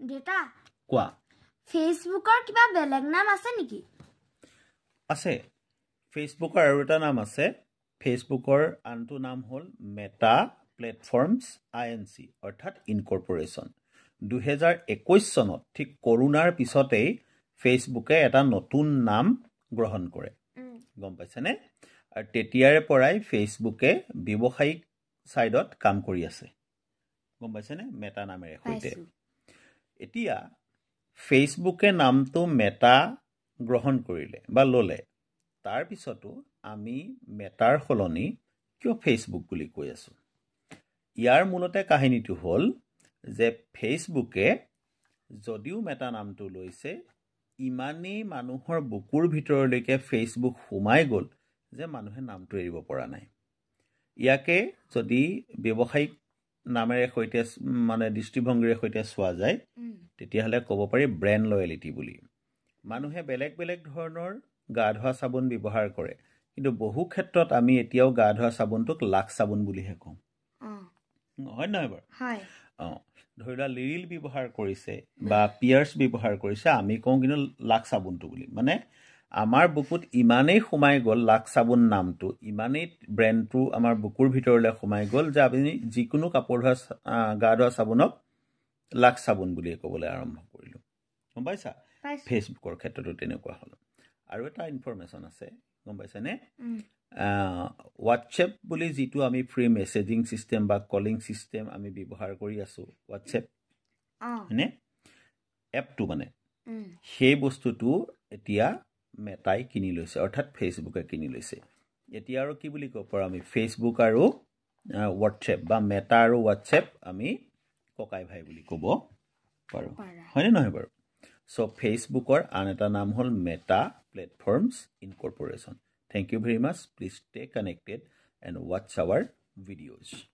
দেতা কোৱা ফেচবুকৰ কিবা বেলেগ নাম আছে নেকি আছে ফেচবুকৰ আৰু এটা নাম আছে ফেচবুকৰ আনটো নাম হ'ল মেটা প্লেটফৰ্মছ আইএনচি অৰ্থাৎ ইনকৰ্পোৰেচন 2021 চনত ঠিক কৰোনাৰ পিছতেই ফেচবুকে এটা নতুন নাম গ্ৰহণ কৰে গম পাইছেনে আৰু তেতিয়াৰে পৰাই ফেচবুকে ব্যৱসায়িক সাইডত কাম কৰি আছে গম পাইছেনে মেটা নামেৰে সৈতে এতিয়া ফেচবুকে নামটো মেটা গ্ৰহণ কৰিলে বা ললে তাৰ পিছতো আমি মেটাৰ সলনি কিয় ফেচবুক বুলি কৈ আছো ইয়াৰ মূলতে কাহিনীটো হ'ল যে ফেচবুকে যদিও মেটা নামটো লৈছে ইমানেই মানুহৰ বুকুৰ ভিতৰলৈকে ফেচবুক সোমাই গ'ল যে মানুহে নামটো এৰিব পৰা নাই ইয়াকে যদি ব্যৱসায়িক নামেৰে সৈতে মানে দৃষ্টিভংগীৰে সৈতে চোৱা যায় তেতিয়াহ'লে ক'ব পাৰি ব্ৰেণ্ড লয়েলিটি বুলি মানুহে বেলেগ বেলেগ ধৰণৰ গা ধোৱা চাবোন ব্যৱহাৰ কৰে কিন্তু বহু ক্ষেত্ৰত আমি এতিয়াও গা ধোৱা চাবোনটোক লাক্স চাবোন বুলিহে কওঁ হয় নহয় বাৰু হয় ধৰি লোৱা লিৰিল ব্যৱহাৰ কৰিছে বা পিয়াৰ্ছ ব্যৱহাৰ কৰিছে আমি কওঁ কিন্তু লাক্স চাবোনটো বুলি মানে আমাৰ বুকুত ইমানেই সোমাই গ'ল লাক্স চাবোন নামটো ইমানেই ব্ৰেণ্ডটো আমাৰ বুকুৰ ভিতৰলৈ সোমাই গ'ল যে আপুনি যিকোনো কাপোৰ ধোৱা গা ধোৱা চাবোনক লাক্স চাবোন বুলিয়ে ক'বলৈ আৰম্ভ কৰিলোঁ গম পাইছা ফেচবুকৰ ক্ষেত্ৰতো তেনেকুৱা হ'ল আৰু এটা ইনফৰমেশ্যন আছে গম পাইছানে হোৱাটছএপ বুলি যিটো আমি ফ্ৰী মেছেজিং চিষ্টেম বা কলিং চিষ্টেম আমি ব্যৱহাৰ কৰি আছো হোৱাটছএপ হয়নে এপটো মানে সেই বস্তুটো এতিয়া মেটাই কিনি লৈছে অৰ্থাৎ ফেচবুকে কিনি লৈছে এতিয়া আৰু কি বুলি ক'ব পাৰোঁ আমি ফেচবুক আৰু হোৱাটছএপ বা মেটা আৰু হোৱাটছএপ আমি ককাই ভাই বুলি ক'ব পাৰোঁ হয়নে নহয় বাৰু চ' ফেচবুকৰ আন এটা নাম হ'ল মেটা platforms ইনকৰ্পোৰেচন Thank you very much. Please stay connected and watch our videos.